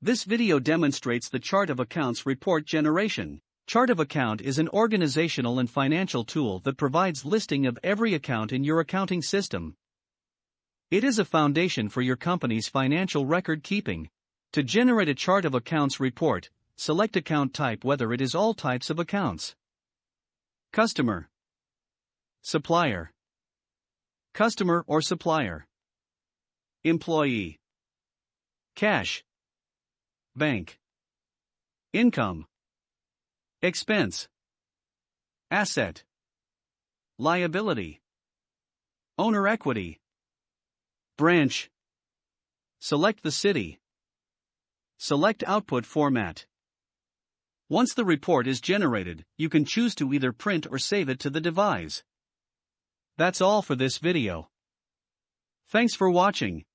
This video demonstrates the chart of accounts report generation. Chart of account is an organizational and financial tool that provides listing of every account in your accounting system. It is a foundation for your company's financial record keeping. To generate a chart of accounts report, select account type whether it is all types of accounts. Customer, supplier, customer or supplier, employee, cash, bank, income, expense, asset, liability, owner equity, branch. Select the city. Select output format. Once the report is generated, you can choose to either print or save it to the device. That's all for this video. Thanks for watching.